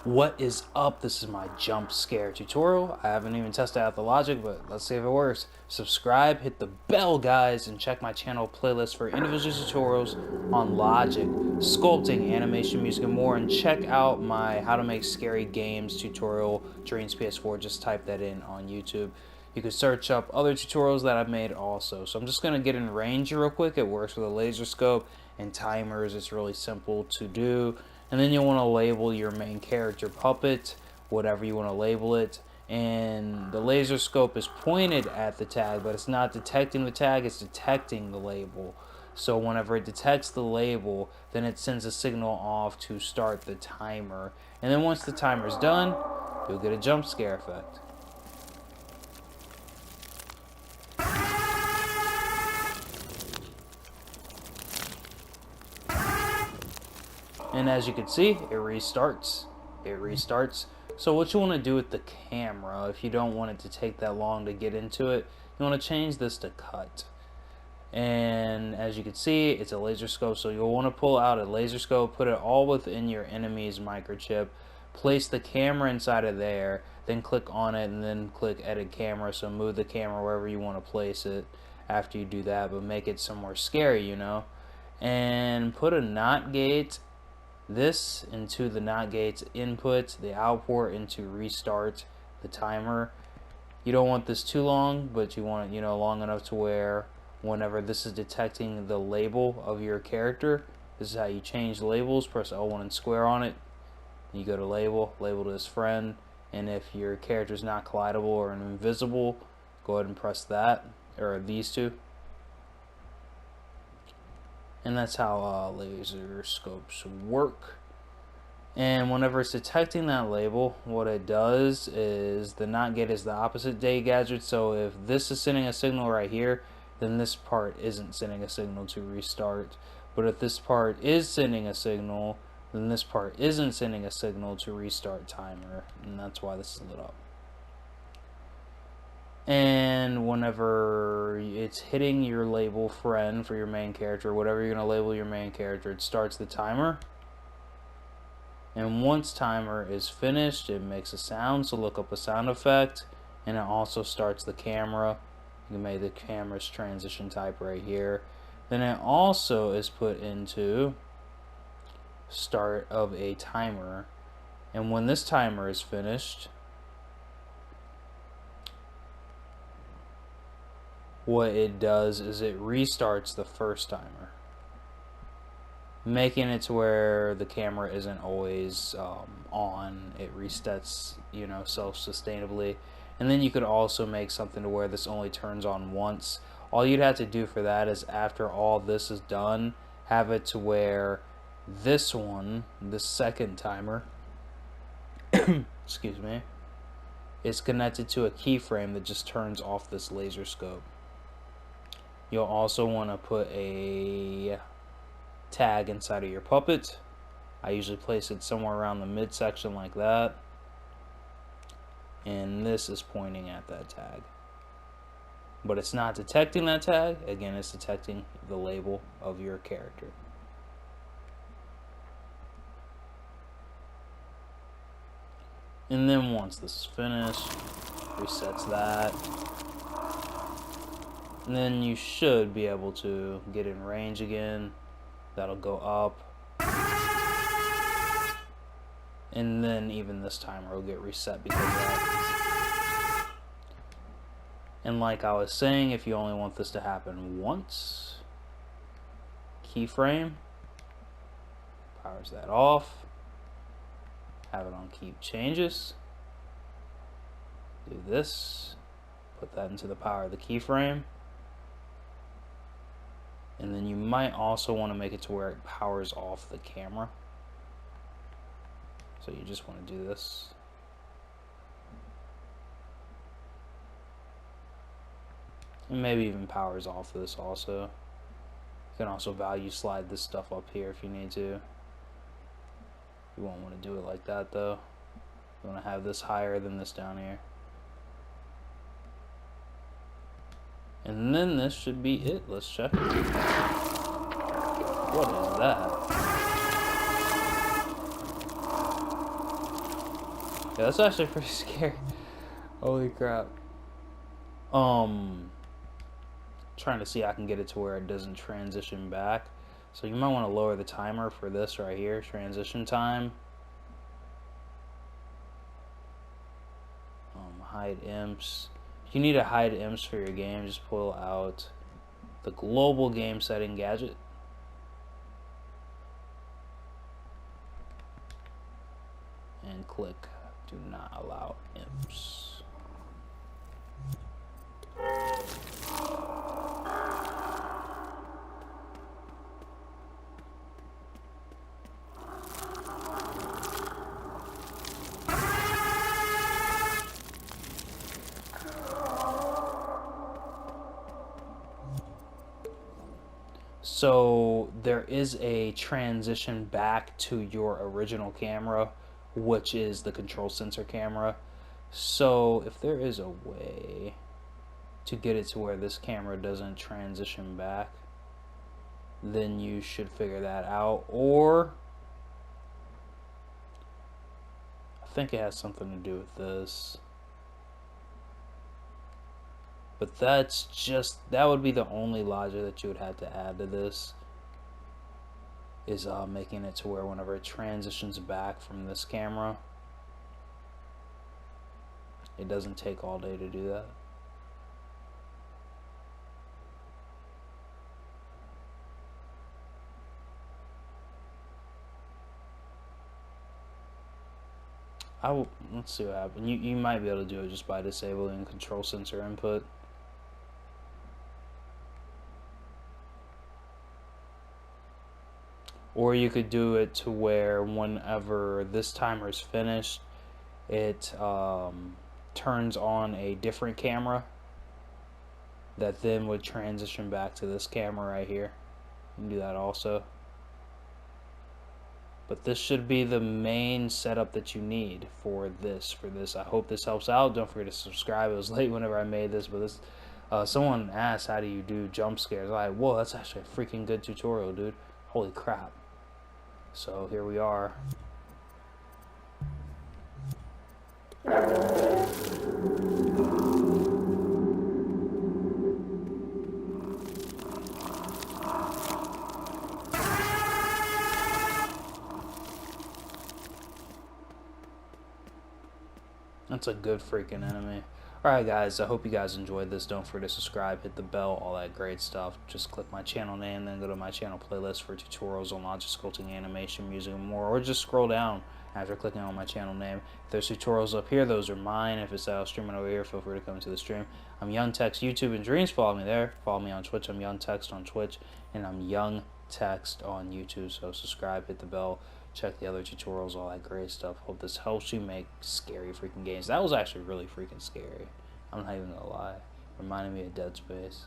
What is up? This is my jump scare tutorial. I haven't even tested out the logic, but let's see if it works. Subscribe, hit the bell, guys, and check my channel playlist for individual tutorials on logic, sculpting, animation, music, and more. And check out my how to make scary games tutorial, Dreams Ps4. Just type that in on YouTube. You can search up other tutorials that I've made also. So I'm just going to get in range real quick. It works with a laser scope and timers. It's really simple to do. And then you'll want to label your main character puppet, whatever you want to label it. And the laser scope is pointed at the tag, but it's not detecting the tag, it's detecting the label. So whenever it detects the label, then it sends a signal off to start the timer. And then once the timer's done, you'll get a jump scare effect. And as you can see, it restarts. So what you want to do with the camera, if you don't want it to take that long to get into it, you want to change this to cut. And as you can see, it's a laser scope, so you'll want to pull out a laser scope, put it all within your enemy's microchip, place the camera inside of there, then click on it, and then click edit camera. So move the camera wherever you want to place it after you do that, but make it somewhere scary, you know. And put a NOT gate this into the NOT gate's input, the output into restart the timer. You don't want this too long, but you want it, long enough to where whenever this is detecting the label of your character, this is how you change labels. Press L1 and square on it. You go to label to his friend, and if your character is not collidable or invisible, go ahead and press that, or these two. And that's how laser scopes work. And whenever it's detecting that label, what it does is the NOT gate is the opposite day gadget. So if this is sending a signal right here, then this part isn't sending a signal to restart. But if this part is sending a signal, then this part isn't sending a signal to restart timer. And that's why this is lit up. And whenever it's hitting your label friend for your main character, whatever you're going to label your main character, it starts the timer. And once timer is finished, it makes a sound, so look up a sound effect. And it also starts the camera. You can make the camera's transition type right here. Then it also is put into start of a timer. And when this timer is finished, what it does is it restarts the first timer, making it to where the camera isn't always on. It resets, self-sustainably. And then you could also make something to where this only turns on once. All you'd have to do for that is after all this is done, have it to where this one, the second timer, excuse me, is connected to a keyframe that just turns off this laser scope. You'll also want to put a tag inside of your puppet. I usually place it somewhere around the midsection like that. And this is pointing at that tag. But it's not detecting that tag. Again, it's detecting the label of your character. And then once this is finished, resets that. And then you should be able to get in range again. That'll go up. And then even this timer will get reset because of that. And like I was saying, if you only want this to happen once, keyframe, powers that off. Have it on keep changes. Do this. Put that into the power of the keyframe. And then you might also want to make it to where it powers off the camera. So you just want to do this. And maybe even powers off this also. You can also value slide this stuff up here if you need to. You won't want to do it like that though. You want to have this higher than this down here. And then this should be it. Let's check it. What is that? Yeah, that's actually pretty scary. Holy crap. Trying to see how I can get it to where it doesn't transition back. So you might want to lower the timer for this right here, transition time. Hide imps. If you need to hide imps for your game, just pull out the global game setting gadget. And click do not allow imps. So there is a transition back to your original camera, which is the control sensor camera. So if there is a way to get it to where this camera doesn't transition back, then you should figure that out. Or I think it has something to do with this. But that's just, that would be the only logic that you would have to add to this, is making it to where whenever it transitions back from this camera, it doesn't take all day to do that. Let's see what happens. You might be able to do it just by disabling control sensor input. Or you could do it to where whenever this timer is finished, it turns on a different camera that then would transition back to this camera right here. You can do that also. But this should be the main setup that you need for this. I hope this helps out. Don't forget to subscribe. It was late whenever I made this, but this someone asked, how do you do jump scares? I'm like, whoa, that's actually a freaking good tutorial, dude. Holy crap. So here we are. That's a good freaking enemy. Alright guys, I hope you guys enjoyed this. Don't forget to subscribe, hit the bell, all that great stuff. Just click my channel name, then go to my channel playlist for tutorials on logic, sculpting, animation, music, and more. Or just scroll down after clicking on my channel name. If there's tutorials up here, those are mine. If it's that I was streaming over here, feel free to come to the stream. I'm Young Text, YouTube and Dreams. Follow me there. Follow me on Twitch. I'm Young Text on Twitch, and I'm Young Text on YouTube. So subscribe, hit the bell, check the other tutorials, all that great stuff. Hope this helps you make scary freaking games. That was actually really freaking scary. I'm not even gonna lie. Reminded me of Dead Space.